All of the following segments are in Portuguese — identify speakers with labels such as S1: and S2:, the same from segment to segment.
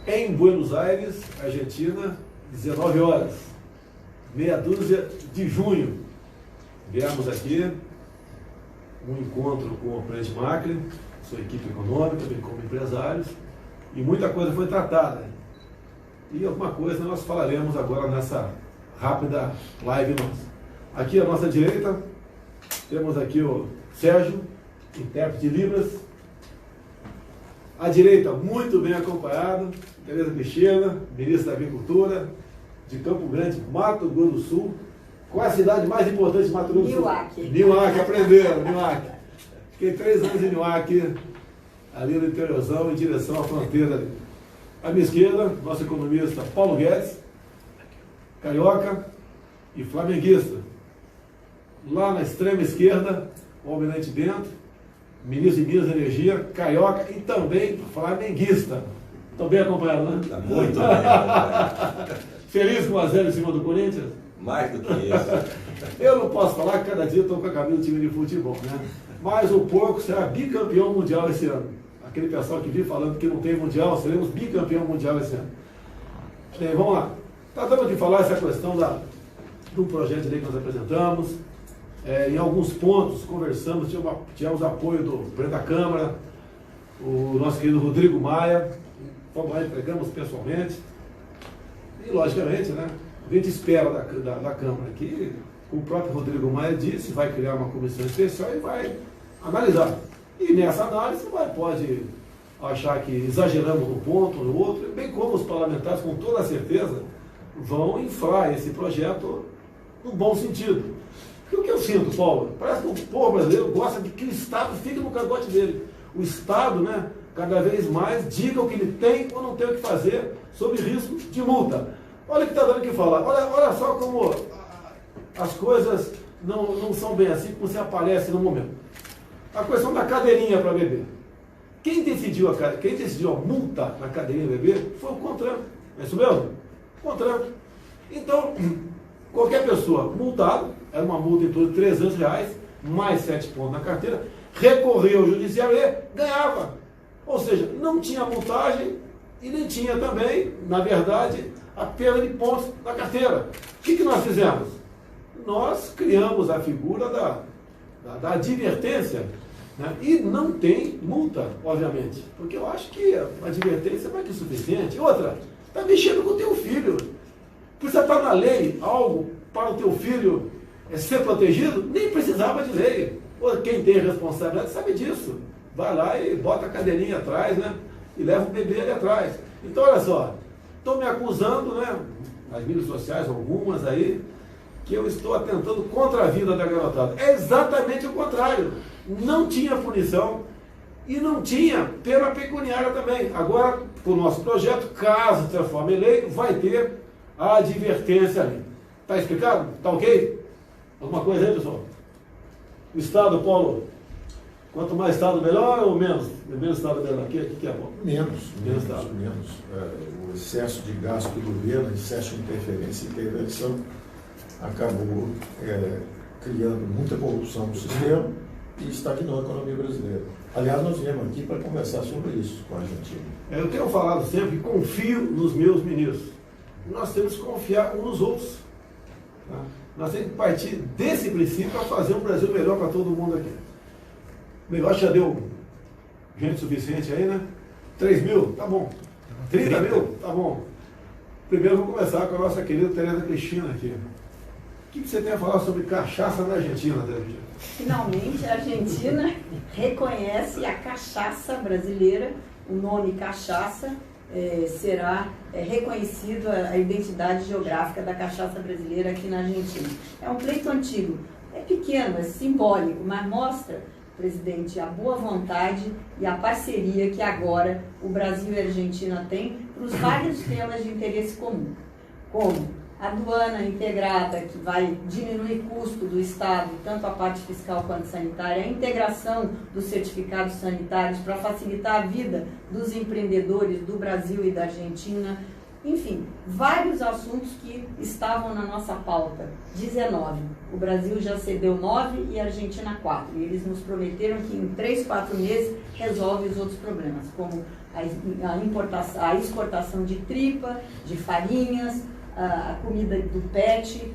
S1: Em Buenos Aires, Argentina, 19 horas, meia dúzia de junho, viemos aqui, um encontro com o presidente Macri, sua equipe econômica, bem como empresários, e muita coisa foi tratada. E alguma coisa nós falaremos agora nessa rápida live nossa. Aqui à nossa direita, temos aqui o Sérgio, intérprete de Libras. À direita, muito bem acompanhado, Tereza Cristina, ministra da Agricultura, de Campo Grande, Mato Grosso do Sul. Qual é a cidade mais importante de Mato Grosso do Sul?
S2: Niuaque.
S1: Niuaque, aprenderam, Niuaque. Fiquei 3 anos em Niuaque, ali no interiorzão, em direção à fronteira ali. À minha esquerda, nosso economista Paulo Guedes, carioca e flamenguista. Lá na extrema esquerda, o Almirante Bento, ministro de Minas e Energia, carioca e também flamenguista. Estão bem acompanhados, né?
S3: Está muito bem acompanhado.
S1: Feliz com 1-0 em cima do Corinthians?
S3: Mais do que isso.
S1: Eu não posso falar que cada dia estou com a camisa do time de futebol, né? Mas o porco será bicampeão mundial esse ano. Aquele pessoal que vive falando que não tem mundial, seremos bicampeão mundial esse ano. Bem, vamos lá. Tratamos de falar essa questão do projeto de lei que nós apresentamos. Em alguns pontos conversamos, tivemos apoio do presidente da Câmara, o nosso querido Rodrigo Maia, fomos lá, entregamos pessoalmente. E, logicamente, né, a gente espera da Câmara que o próprio Rodrigo Maia disse, vai criar uma comissão especial e vai analisar. E nessa análise pode achar que exageramos num ponto ou no outro, bem como os parlamentares, com toda certeza, vão inflar esse projeto no bom sentido. Porque o que eu sinto, Paulo, parece que o povo brasileiro gosta de que o Estado fique no cangote dele. O Estado, né, cada vez mais, diga o que ele tem ou não tem o que fazer, sob risco de multa. Olha o que está dando o que falar. Olha só como as coisas não são bem assim, como se aparece no momento. A questão da cadeirinha para beber. Quem decidiu a multa na cadeirinha bebê foi o CONTRAN. É isso mesmo? CONTRAN. Então, qualquer pessoa multada, era uma multa em torno de R$300, mais 7 pontos na carteira, recorreu ao judiciário e ganhava. Ou seja, não tinha multagem e nem tinha também, na verdade, a perda de pontos na carteira. O que nós fizemos? Nós criamos a figura da advertência, né? E não tem multa, obviamente, porque eu acho que a advertência é mais que suficiente. Outra, está mexendo com o teu filho. Precisa estar na lei algo para o teu filho ser protegido? Nem precisava de lei. Ou quem tem responsabilidade sabe disso. Vai lá e bota a cadeirinha atrás, né? E leva o bebê ali atrás. Então, olha só, estão me acusando, né? Nas mídias sociais, algumas aí, que eu estou atentando contra a vida da garotada. É exatamente o contrário. Não tinha punição e não tinha pena pecuniária também. Agora, o nosso projeto, caso transforme em lei, vai ter a advertência ali. Está explicado? Está ok? Alguma coisa aí, pessoal? O Estado, Paulo, quanto mais Estado melhor ou menos? Menos Estado melhor? O que é bom?
S4: Menos.
S1: Menos.
S4: O excesso de gasto do governo, excesso de interferência e intervenção acabou criando muita corrupção no sistema e estagnou a economia brasileira. Aliás, nós viemos aqui para conversar sobre isso com a Argentina.
S1: Eu tenho falado sempre que confio nos meus ministros. Nós temos que confiar uns nos outros. Tá? Nós temos que partir desse princípio para fazer um Brasil melhor para todo mundo aqui. O negócio já deu gente suficiente aí, né? 3 mil, tá bom. 30 mil, tá bom. Primeiro vamos começar com a nossa querida Tereza Cristina aqui. O que você tem a falar sobre cachaça na Argentina, Tereza?
S2: Finalmente, a Argentina reconhece a cachaça brasileira, o nome cachaça será reconhecido a identidade geográfica da cachaça brasileira aqui na Argentina. É um pleito antigo, é pequeno, é simbólico, mas mostra, presidente, a boa vontade e a parceria que agora o Brasil e a Argentina têm para os vários temas de interesse comum, como a aduana integrada, que vai diminuir custo do Estado, tanto a parte fiscal quanto sanitária, a integração dos certificados sanitários para facilitar a vida dos empreendedores do Brasil e da Argentina, Enfim, vários assuntos que estavam na nossa pauta. 19. O Brasil já cedeu 9 e a Argentina 4. E eles nos prometeram que em 3, 4 meses resolve os outros problemas, como a exportação de tripa, de farinhas, a comida do PET,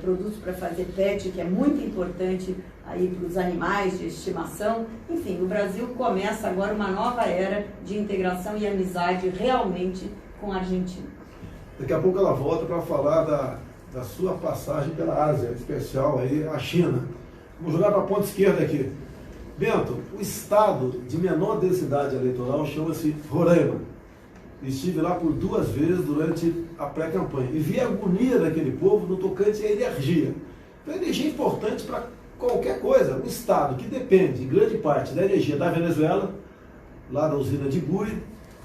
S2: produtos para fazer PET, que é muito importante aí para os animais de estimação. Enfim, o Brasil começa agora uma nova era de integração e amizade realmente com a Argentina.
S1: Daqui a pouco ela volta para falar da sua passagem pela Ásia, em especial aí a China. Vamos jogar para a ponta esquerda aqui. Bento, o estado de menor densidade eleitoral chama-se Roraima. Estive lá por 2 vezes durante a pré-campanha e vi a agonia daquele povo no tocante à energia. Então, a energia é importante para qualquer coisa. Um estado que depende, em grande parte, da energia da Venezuela, lá da usina de Buri,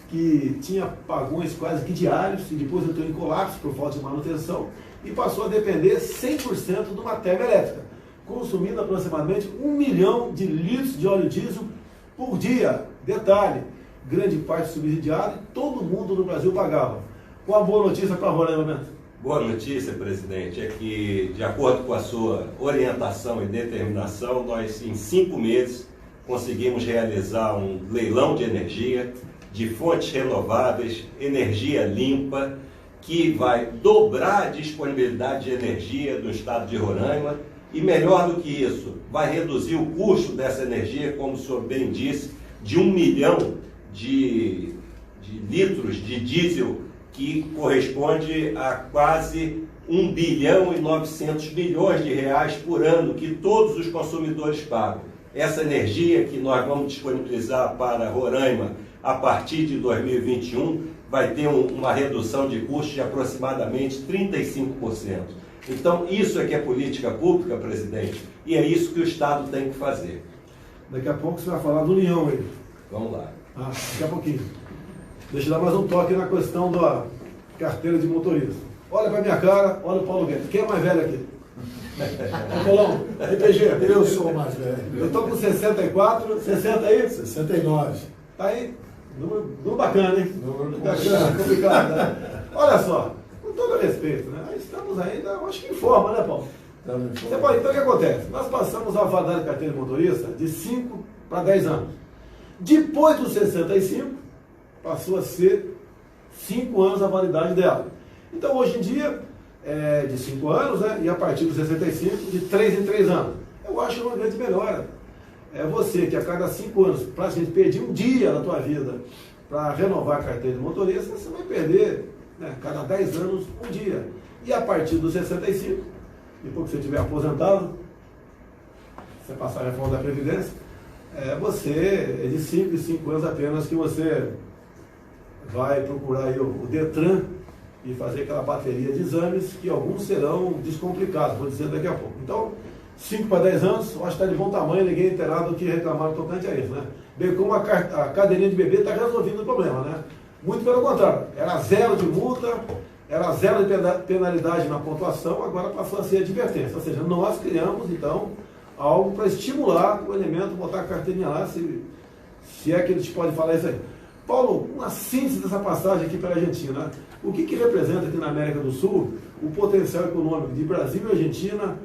S1: que tinha apagões quase que diários e depois entrou em colapso por falta de manutenção e passou a depender 100% de uma termoelétrica, consumindo aproximadamente 1 milhão de litros de óleo diesel por dia. Detalhe, grande parte subsidiada e todo mundo no Brasil pagava. Uma boa notícia para Roraima, Bento.
S3: Boa notícia, presidente, é que, de acordo com a sua orientação e determinação, nós, em 5 meses, conseguimos realizar um leilão de energia, de fontes renováveis, energia limpa, que vai dobrar a disponibilidade de energia do estado de Roraima e, melhor do que isso, vai reduzir o custo dessa energia, como o senhor bem disse, de 1 milhão de litros de diesel, que corresponde a quase 1 bilhão e 900 milhões de reais por ano que todos os consumidores pagam. Essa energia que nós vamos disponibilizar para Roraima a partir de 2021 vai ter uma redução de custo de aproximadamente 35%. Então, isso é que é política pública, presidente, e é isso que o Estado tem que fazer.
S1: Daqui a pouco você vai falar do União aí.
S3: Vamos lá.
S1: Daqui a pouquinho. Deixa eu dar mais um toque na questão da carteira de motorista. Olha pra minha cara, olha o Paulo Guedes. Quem é mais velho aqui? Paulão, RPG.
S4: Eu sou o mais velho.
S1: Eu tô com 64, 60 aí?
S4: 69.
S1: Tá aí? Número bacana, hein?
S4: Número
S1: bacana, complicado, né? Olha só, com todo respeito, né? Estamos ainda, acho que em forma, né, Paulo? Então o que acontece? Nós passamos a validade de carteira de motorista de 5 para 10 anos. Depois dos 65, passou a ser 5 anos a validade dela. Então, hoje em dia, é de 5 anos, né? E a partir dos 65, de 3 em 3 anos. Eu acho uma grande melhora. É você que a cada 5 anos, praticamente perder um dia na tua vida para renovar a carteira de motorista, você vai perder, né, cada 10 anos um dia. E a partir dos 65, depois que você estiver aposentado, você passar a reforma da Previdência, você é de 5 em 5 anos apenas que você vai procurar aí o Detran e fazer aquela bateria de exames, que alguns serão descomplicados, vou dizer daqui a pouco. Então, 5 para 10 anos, eu acho que está de bom tamanho, ninguém é inteirado do que reclamaram tocante a isso, né? Bem como a cadeirinha de bebê está resolvendo o problema, né? Muito pelo contrário, era 0 de multa, era 0 de penalidade na pontuação, agora passou a ser advertência. Ou seja, nós criamos, então, algo para estimular o elemento, botar a carteirinha lá, se é que a gente pode falar isso aí. Paulo, uma síntese dessa passagem aqui pela Argentina, né? O que representa aqui na América do Sul o potencial econômico de Brasil e Argentina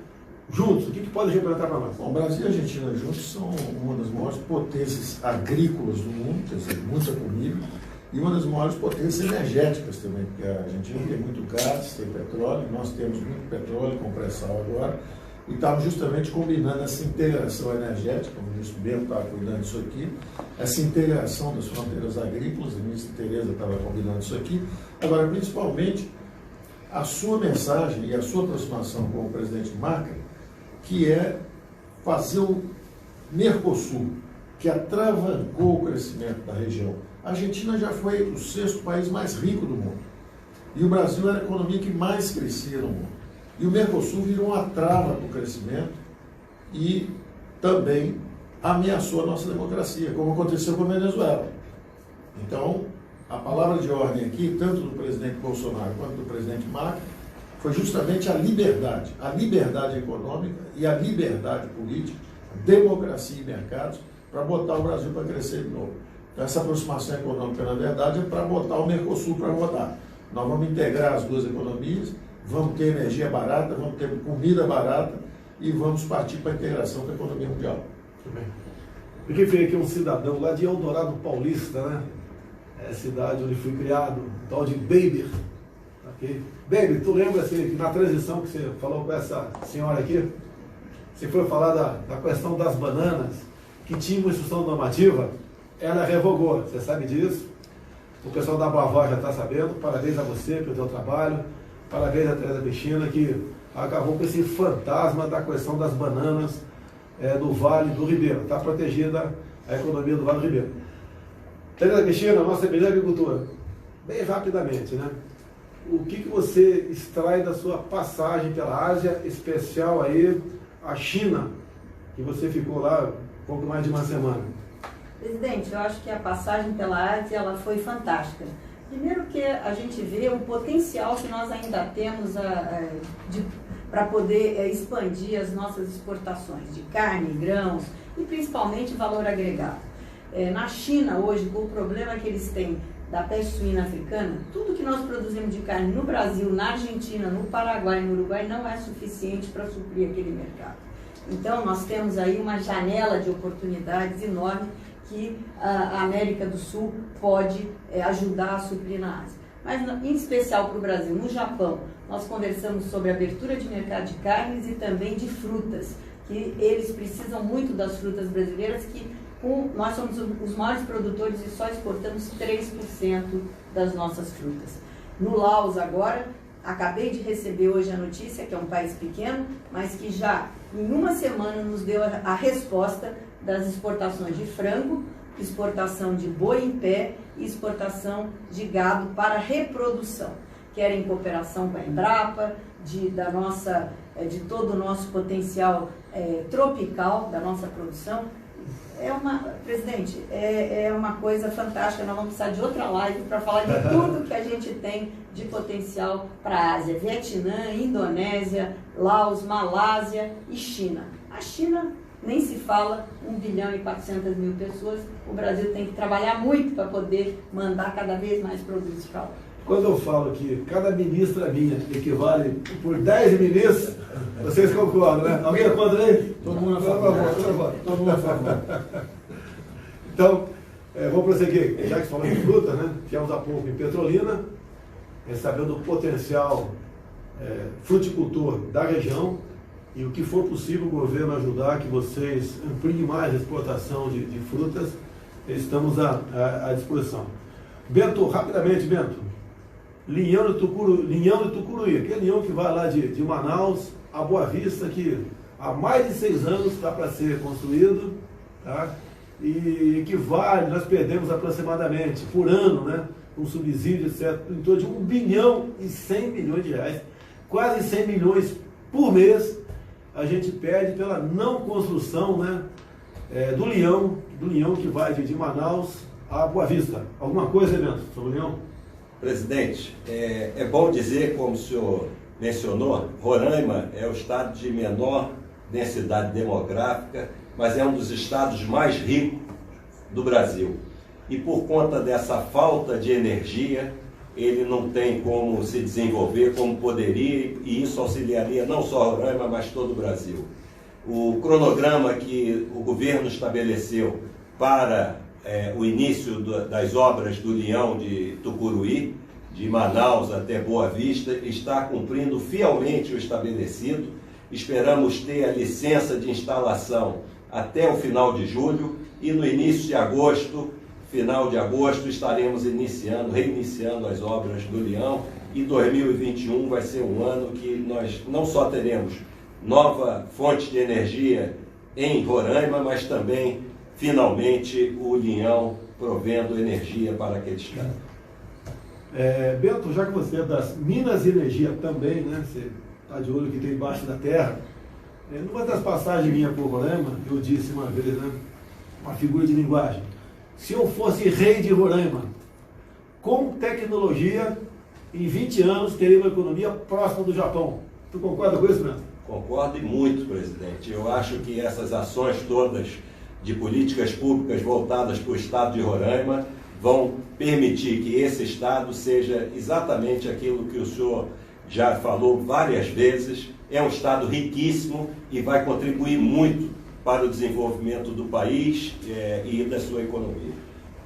S1: juntos? O que pode representar para nós?
S4: Bom, Brasil e Argentina juntos são uma das maiores potências agrícolas do mundo, quer dizer, muita comida, e uma das maiores potências energéticas também, porque a Argentina tem muito gás, tem petróleo, nós temos muito petróleo com pré-sal agora, e estamos justamente combinando essa integração energética, o ministro Bento estava cuidando disso aqui, essa integração das fronteiras agrícolas, a ministra Tereza estava combinando isso aqui. Agora, principalmente, a sua mensagem e a sua aproximação com o presidente Macri, que é fazer o Mercosul, que atravancou o crescimento da região. A Argentina já foi o 6º país mais rico do mundo. E o Brasil era a economia que mais crescia no mundo. E o Mercosul virou uma trava para o crescimento e também ameaçou a nossa democracia, como aconteceu com a Venezuela. Então, a palavra de ordem aqui, tanto do presidente Bolsonaro quanto do presidente Macri, foi justamente a liberdade econômica e a liberdade política, democracia e mercados, para botar o Brasil para crescer de novo. Então, essa aproximação econômica, na verdade, é para botar o Mercosul para rodar. Nós vamos integrar as duas economias, vamos ter energia barata, vamos ter comida barata e vamos partir para a integração da economia mundial.
S1: Muito bem. Porque veio aqui um cidadão lá de Eldorado Paulista, né? É a cidade onde fui criado, tal de Baby. Okay? Baby, tu lembra assim, que na transição que você falou com essa senhora aqui, você foi falar da questão das bananas, que tinha uma instrução normativa, ela revogou, você sabe disso? O pessoal da Bavó já está sabendo. Parabéns a você pelo teu trabalho, parabéns a Tereza Cristina, que acabou com esse fantasma da questão das bananas do Vale do Ribeiro. Está protegida a economia do Vale do Ribeiro. Tereza Cristina, nossa ministra da Agricultura, bem rapidamente, né? O que você extrai da sua passagem pela Ásia, especial aí a China, que você ficou lá um pouco mais de uma semana?
S2: Presidente, eu acho que a passagem pela Ásia ela foi fantástica. Primeiro que a gente vê o potencial que nós ainda temos para poder expandir as nossas exportações de carne, grãos e principalmente valor agregado. Na China hoje, com o problema que eles têm da peste suína africana, tudo que nós produzimos de carne no Brasil, na Argentina, no Paraguai, no Uruguai, não é suficiente para suprir aquele mercado. Então, nós temos aí uma janela de oportunidades enorme que a América do Sul pode ajudar a suprir na Ásia. Mas, em especial para o Brasil, no Japão, nós conversamos sobre a abertura de mercado de carnes e também de frutas, que eles precisam muito das frutas brasileiras, que nós somos os maiores produtores e só exportamos 3% das nossas frutas. No Laos agora, acabei de receber hoje a notícia, que é um país pequeno, mas que já em uma semana nos deu a resposta das exportações de frango, exportação de boi em pé e exportação de gado para reprodução. Querem em cooperação com a Embrapa, de todo o nosso potencial tropical da nossa produção. Presidente, é uma coisa fantástica. Nós vamos precisar de outra live para falar de tudo que a gente tem de potencial para a Ásia. Vietnã, Indonésia, Laos, Malásia e China. A China nem se fala, 1 bilhão e 400 mil pessoas. O Brasil tem que trabalhar muito para poder mandar cada vez mais produtos para lá.
S1: Quando eu falo que cada ministra minha equivale por 10 ministros, vocês concordam, né? Alguém contra aí?
S4: Todo mundo a favor. Todo mundo a favor.
S1: Então, vamos prosseguir. Já que falamos de fruta, né? Tivemos há pouco em Petrolina, sabendo o potencial fruticultor da região e o que for possível o governo ajudar que vocês ampliem mais a exportação de frutas, estamos à disposição. Bento, rapidamente, Bento. Linhão de Tucuruí, aquele linhão que vai lá de Manaus a Boa Vista, que há mais de 6 anos está para ser construído, tá? E que nós perdemos aproximadamente por ano, né, um subsídio, etc., em torno de 1 bilhão e 100 milhões de reais, quase 100 milhões por mês, a gente perde pela não construção, né, do linhão que vai de Manaus a Boa Vista. Alguma coisa, Bento, sobre o linhão?
S3: Presidente, é bom dizer, como o senhor mencionou, Roraima é o estado de menor densidade demográfica, mas é um dos estados mais ricos do Brasil. E por conta dessa falta de energia, ele não tem como se desenvolver como poderia, e isso auxiliaria não só Roraima, mas todo o Brasil. O cronograma que o governo estabeleceu para o início das obras do linhão de Tucuruí, de Manaus até Boa Vista, está cumprindo fielmente o estabelecido. Esperamos ter a licença de instalação até o final de julho e no início de agosto, final de agosto, estaremos reiniciando as obras do linhão, e 2021 vai ser um ano que nós não só teremos nova fonte de energia em Roraima, mas também finalmente o linhão provendo energia para aquele estado.
S1: Bento, já que você é das Minas de Energia também, né? Você está de olho que tem embaixo da terra. Numa das passagens minhas por Roraima, eu disse uma vez, né, uma figura de linguagem: se eu fosse rei de Roraima, com tecnologia, em 20 anos teria uma economia próxima do Japão. Tu concorda com isso, Bento?
S3: Concordo e muito, presidente. Eu acho que essas ações todas de políticas públicas voltadas para o estado de Roraima vão permitir que esse Estado seja exatamente aquilo que o senhor já falou várias vezes, é um Estado riquíssimo e vai contribuir muito para o desenvolvimento do país e da sua economia.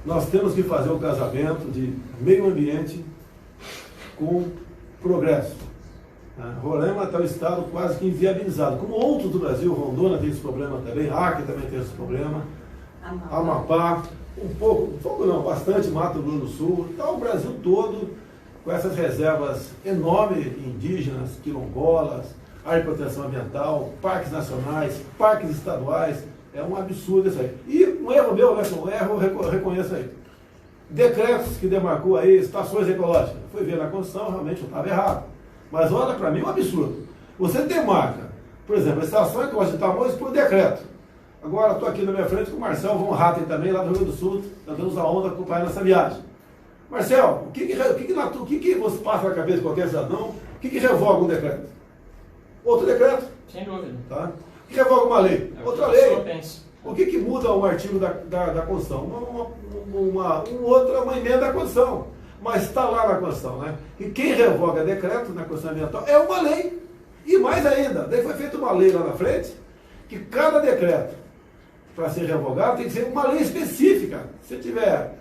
S1: Nós temos que fazer um casamento de meio ambiente com progresso. Roraima está um estado quase que inviabilizado, como outros do Brasil. Rondônia tem esse problema também, Acre também tem esse problema, Amapá, bastante Mato Grosso do Sul. Então o Brasil todo, com essas reservas enormes indígenas, quilombolas, área de proteção ambiental, parques nacionais, parques estaduais, é um absurdo isso aí. E um erro meu, né? Um erro eu reconheço aí. Decretos que demarcou aí, estações ecológicas. Fui ver na Constituição, realmente eu estava errado. Mas olha, para mim é um absurdo. Você demarca, por exemplo, a estação ecológica de Tamoios por decreto. Agora estou aqui na minha frente com o Marcel Von Hatten também, lá do Rio Grande do Sul, dando a onda acompanhando essa viagem. Marcel, o que você passa na cabeça de qualquer cidadão? O que revoga um decreto? Outro decreto?
S5: Sem dúvida.
S1: Tá? O que revoga uma lei?
S5: É
S1: outra lei.
S5: Pensa.
S1: O que muda um artigo da Constituição? Uma emenda à Constituição. Mas está lá na Constituição, né? E quem revoga decreto na Constituição Ambiental é uma lei. E mais ainda, daí foi feita uma lei lá na frente, que cada decreto, para ser revogado, tem que ser uma lei específica. Se tiver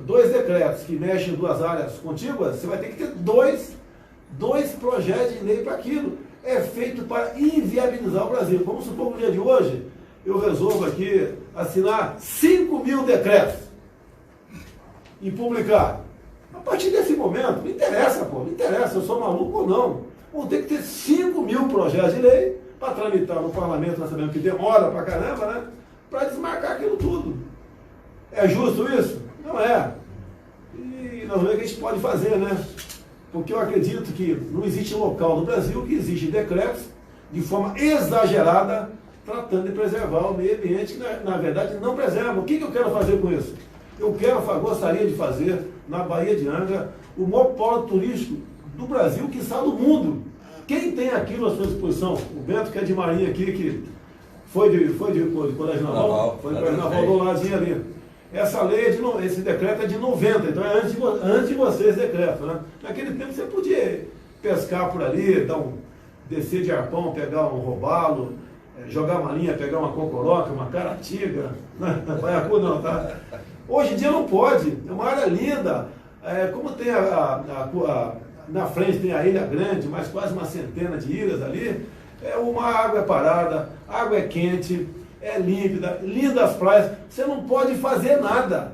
S1: 2 decretos que mexem em 2 áreas contíguas, você vai ter que ter dois projetos de lei para aquilo. É feito para inviabilizar o Brasil. Vamos supor que no dia de hoje eu resolvo aqui assinar 5.000 decretos e publicar. A partir desse momento, não interessa, eu sou maluco ou não. Vão ter que ter 5.000 projetos de lei para tramitar no parlamento, nós sabemos que demora pra caramba, né? Para desmarcar aquilo tudo. É justo isso? Não é. E nós vamos ver o que a gente pode fazer, né? Porque eu acredito que não existe local no Brasil que existe decretos de forma exagerada tratando de preservar o meio ambiente, que na verdade não preserva. O que eu quero fazer com isso? Gostaria de fazer na Baía de Angra o maior polo turístico do Brasil, quiçá do mundo. Quem tem aquilo à sua disposição? O Bento, que é de Marinha aqui, que foi de Colégio Naval, foi de Colégio Naval do ladinho ali. Essa lei, esse decreto é de 90, então é antes de você esse decreto, né? Naquele tempo você podia pescar por ali, descer de arpão, pegar um robalo, jogar uma linha, pegar uma cocoroca, uma caratiga, baiacu não, tá? Hoje em dia não pode, é uma área linda, como tem na frente tem a Ilha Grande, mais quase uma centena de ilhas ali, uma água é parada, a água é quente, é límpida, lindas praias, você não pode fazer nada.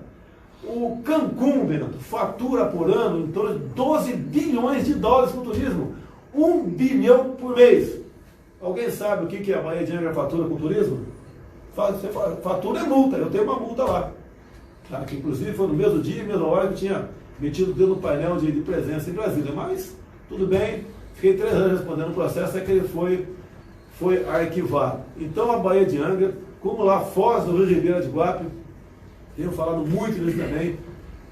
S1: O Cancún, Bento, fatura por ano em torno de 12 bilhões de dólares com turismo, 1 bilhão por mês. Alguém sabe o que a Baía de Angra fatura com turismo? Fatura é multa, eu tenho uma multa lá. Tá? Que inclusive foi no mesmo dia, mesma hora que eu tinha metido o dedo no painel de presença em Brasília. Mas tudo bem, fiquei 3 anos respondendo o processo, é que ele foi arquivado. Então a Baía de Angra, como lá Foz do Rio Ribeira de Guape, tenho falado muito nisso também,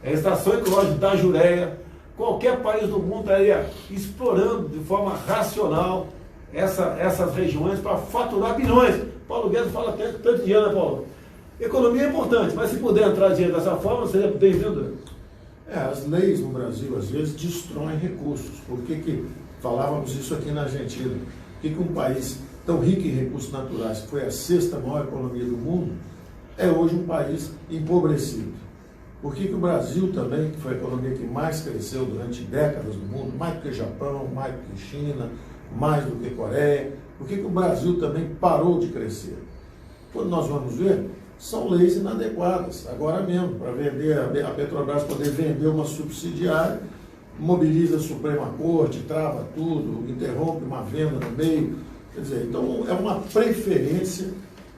S1: a Estação Ecológica da Jureia, qualquer país do mundo estaria explorando de forma racional essas regiões para faturar bilhões. Paulo Guedes fala tanto dinheiro, né, Paulo? Economia é importante, mas se puder entrar dinheiro dessa forma, seria bem-vindo.
S4: As leis no Brasil, às vezes, destroem recursos. Por que falávamos isso aqui na Argentina? Por que um país tão rico em recursos naturais, que foi a 6ª maior economia do mundo, é hoje um país empobrecido? Por que o Brasil também, que foi a economia que mais cresceu durante décadas no mundo, mais do que Japão, mais do que China, mais do que Coreia, por que o Brasil também parou de crescer? Quando nós vamos ver, são leis inadequadas. Agora mesmo, para vender, a Petrobras poder vender uma subsidiária, mobiliza a Suprema Corte, trava tudo, interrompe uma venda no meio. Quer dizer, então é uma preferência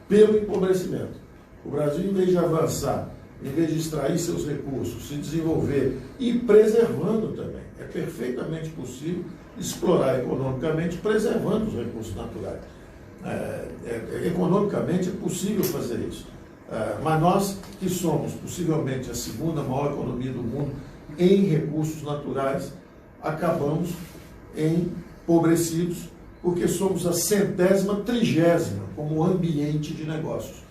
S4: pelo empobrecimento. O Brasil, em vez de avançar, em vez de extrair seus recursos, se desenvolver e preservando também, é perfeitamente possível explorar economicamente, preservando os recursos naturais. Economicamente é possível fazer isso. Mas nós, que somos possivelmente a 2ª maior economia do mundo em recursos naturais, acabamos empobrecidos, porque somos a 130ª como ambiente de negócios.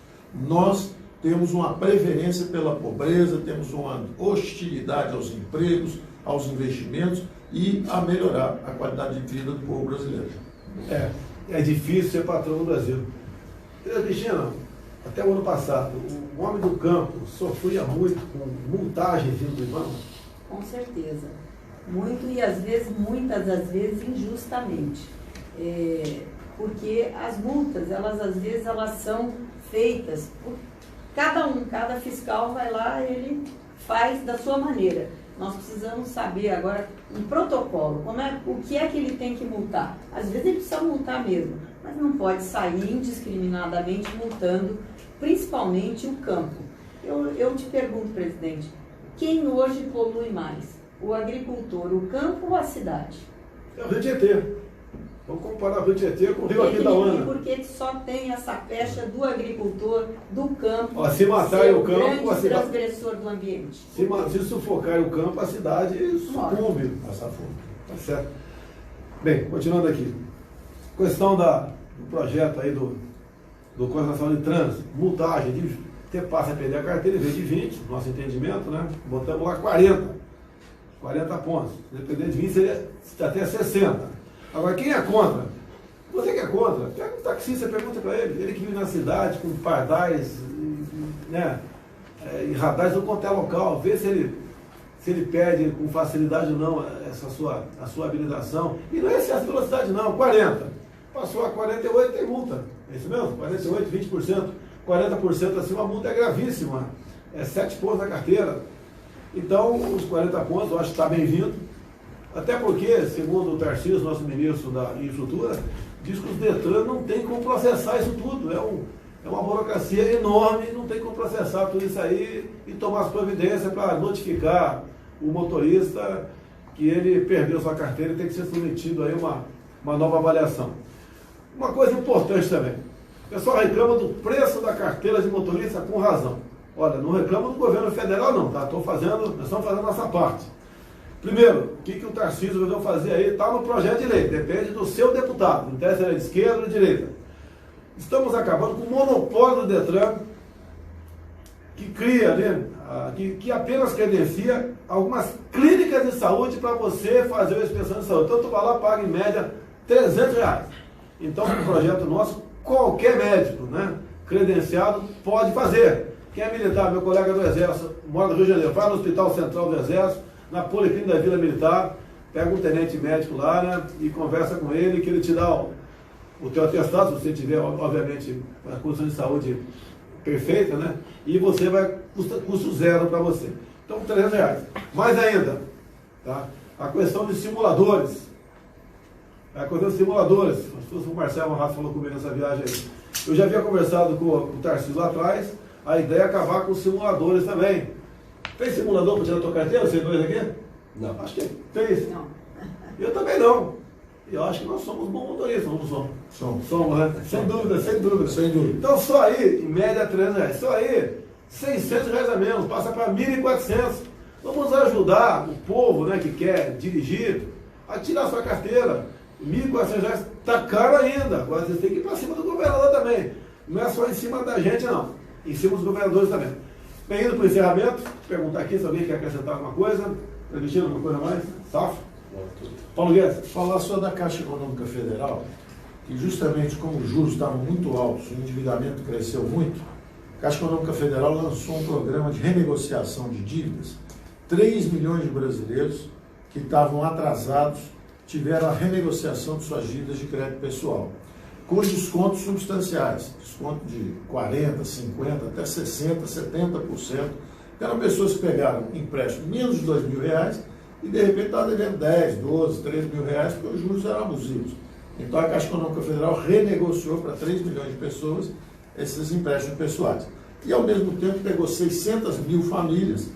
S4: Nós temos uma preferência pela pobreza, temos uma hostilidade aos empregos, aos investimentos e a melhorar a qualidade de vida do povo brasileiro.
S1: É difícil ser patrão no Brasil. Cristina, até o ano passado, o homem do campo sofria muito com multagem vindo do IBAMA?
S2: Com certeza. Muito e às vezes, muitas das vezes, injustamente. Porque as multas, às vezes, elas são feitas por cada fiscal vai lá, ele faz da sua maneira. Nós precisamos saber agora um protocolo, o que é que ele tem que multar. Às vezes ele precisa multar mesmo, mas não pode sair indiscriminadamente multando, principalmente o campo. Eu te pergunto, presidente, quem hoje polui mais? O agricultor, o campo ou a cidade?
S1: É o Rio Tietê. Vamos comparar o Rio Tietê com o Rio Aquidauana.
S2: Por que só tem essa pecha do agricultor, do campo,
S1: se matarem o campo,
S2: grande transgressor do ambiente?
S1: Se sufocarem o campo, a cidade sucumbe. Tá certo. Bem, continuando aqui. Questão do projeto aí do Código Nacional de Trânsito, multagem, de ter passa a perder a carteira em vez de 20, nosso entendimento, né? Botamos lá 40 pontos. Dependendo de 20, seria até 60. Agora, quem é contra? Você que é contra, pega um taxista, pergunta para ele que vive na cidade com pardais, né, e radares do quanto é local, vê se ele perde com facilidade ou não a sua habilitação. E não é excesso de velocidade não, 40. Passou a 48, tem multa. É isso mesmo? 48, 20%. 40% acima, a multa é gravíssima. É 7 pontos na carteira. Então, os 40 pontos, eu acho que está bem-vindo. Até porque, segundo o Tarcísio, nosso ministro da Infraestrutura, diz que os Detran não tem como processar isso tudo. É uma burocracia enorme, não tem como processar tudo isso aí e tomar as providências para notificar o motorista que ele perdeu sua carteira e tem que ser submetido aí uma nova avaliação. Uma coisa importante também, o pessoal reclama do preço da carteira de motorista com razão. Olha, não reclama do governo federal não, tá? Nós estamos fazendo a nossa parte. Primeiro, o que o Tarcísio resolveu fazer aí está no projeto de lei, depende do seu deputado, não interessa se ele é de esquerda ou de direita. Estamos acabando com o monopólio do Detran, que cria, né, que apenas credencia algumas clínicas de saúde para você fazer a inspeção de saúde. Então, tu vai lá, paga em média R$300. Então, no projeto nosso, qualquer médico, né, credenciado pode fazer. Quem é militar, meu colega do Exército, mora no Rio de Janeiro, vai no Hospital Central do Exército, na Policlínica da Vila Militar, pega um tenente médico lá, né, e conversa com ele, que ele te dá o teu atestado, se você tiver, obviamente, a condição de saúde perfeita, né, e você vai, custo zero para você. Então, R$300. Mais ainda, tá, a questão de simuladores. O Marcelo Rato falou comigo nessa viagem aí. Eu já havia conversado com o Tarcísio lá atrás, a ideia é acabar com os simuladores também. Tem simulador para tirar a tua carteira, vocês dois aqui?
S3: Não.
S1: Acho que tem.
S2: Não.
S1: Eu também não. E eu acho que nós somos bons motoristas, não somos? Somos, né? Sem dúvida. Então só aí, em média R$300. Só aí, R$600 a menos, passa para R$1.400. Vamos ajudar o povo, né, que quer dirigir a tirar a sua carteira. R$1.400 está caro ainda. Agora vocês têm que ir para cima do governador também. Não é só em cima da gente, não. Em cima dos governadores também. Bem, indo para o encerramento, perguntar aqui se alguém quer acrescentar alguma coisa. Cristina, alguma coisa mais? Safo? Paulo Guedes.
S4: Falar só da Caixa Econômica Federal, que justamente como os juros estavam muito altos, o endividamento cresceu muito, a Caixa Econômica Federal lançou um programa de renegociação de dívidas. 3 milhões de brasileiros que estavam atrasados tiveram a renegociação de suas dívidas de crédito pessoal, com descontos substanciais, desconto de 40%, 50%, até 60%, 70%. Eram pessoas que pegaram empréstimo menos de R$2.000 e de repente estavam devendo 10, 12, 13 mil reais, porque os juros eram abusivos. Então a Caixa Econômica Federal renegociou para 3 milhões de pessoas esses empréstimos pessoais. E ao mesmo tempo pegou 600 mil famílias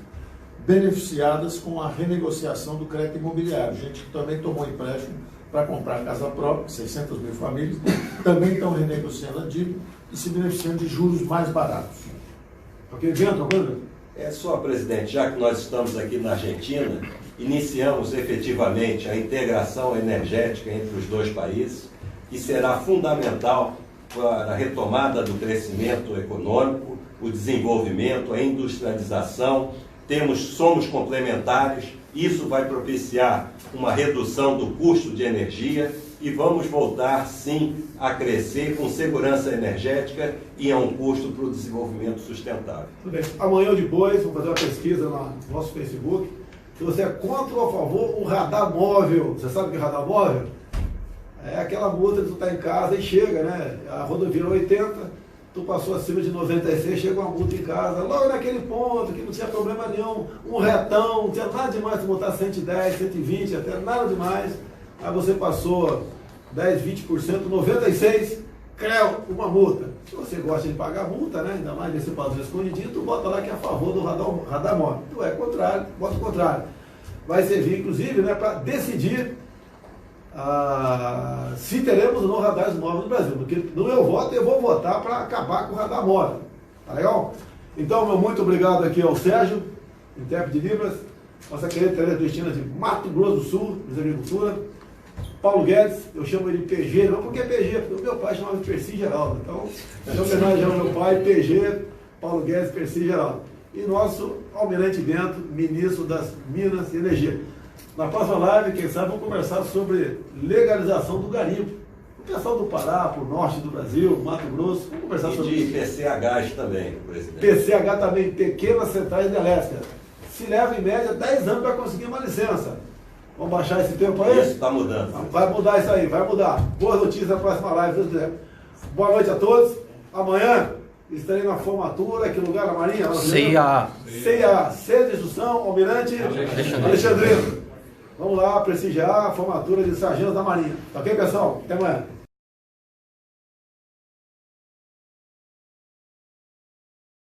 S4: beneficiadas com a renegociação do crédito imobiliário. Gente que também tomou empréstimo para comprar casa própria, 600 mil famílias, também estão renegociando a dívida e se beneficiando de juros mais baratos.
S1: Ok, Bento, coisa?
S3: É só, presidente, já que nós estamos aqui na Argentina, iniciamos efetivamente a integração energética entre os dois países, que será fundamental para a retomada do crescimento econômico, o desenvolvimento, a industrialização, somos complementares, isso vai propiciar uma redução do custo de energia e vamos voltar, sim, a crescer com segurança energética e a um custo para o desenvolvimento sustentável.
S1: Tudo bem. Amanhã ou depois, vamos fazer uma pesquisa no nosso Facebook, se você é contra ou a favor o radar móvel. Você sabe o que é radar móvel? É aquela multa que tu está em casa e chega, né? A rodovia 80, tu passou acima de 96, chega uma multa em casa, logo naquele ponto que não tinha problema nenhum, um retão, não tinha nada demais tu botar 110, 120, até nada demais. Aí você passou 10, 20%, 96, creu, uma multa. Se você gosta de pagar multa, né? Ainda mais nesse padrão escondidinho, tu bota lá que é a favor do radar móvel. Tu é contrário, bota o contrário. Vai servir, inclusive, né, para decidir se teremos ou não radares móveis no Brasil. Porque no meu voto eu vou votar para acabar com o radar móvel. Tá legal? Então, meu muito obrigado aqui ao Sérgio, intérprete de Libras, nossa querida Tereza Cristina de Mato Grosso do Sul, de Agricultura. Paulo Guedes, eu chamo ele de PG, não porque é PG, porque o meu pai chamava de Percy Geraldo. Então, em homenagem ao meu pai, PG, Paulo Guedes, Percy Geraldo. E nosso Almirante Bento, ministro das Minas e Energia. Na próxima live, quem sabe, vamos conversar sobre legalização do garimpo. O pessoal do Pará, para o norte do Brasil, Mato Grosso, vamos conversar sobre isso.
S3: E de PCH também, presidente.
S1: PCH também, pequenas centrais elétricas. Se leva em média 10 anos para conseguir uma licença. Vamos baixar esse tempo aí?
S3: Isso, está mudando.
S1: Vai mudar isso aí, vai mudar. Boas notícias na próxima live, se Deus quiser. Boa noite a todos. Amanhã estarei na formatura, que lugar na Marinha?
S5: CIA.
S1: CIA, Centro de Instrução, Almirante Alexandrino. Vamos lá prestigiar a formatura de sargentos da Marinha. Tá ok, pessoal? Até amanhã.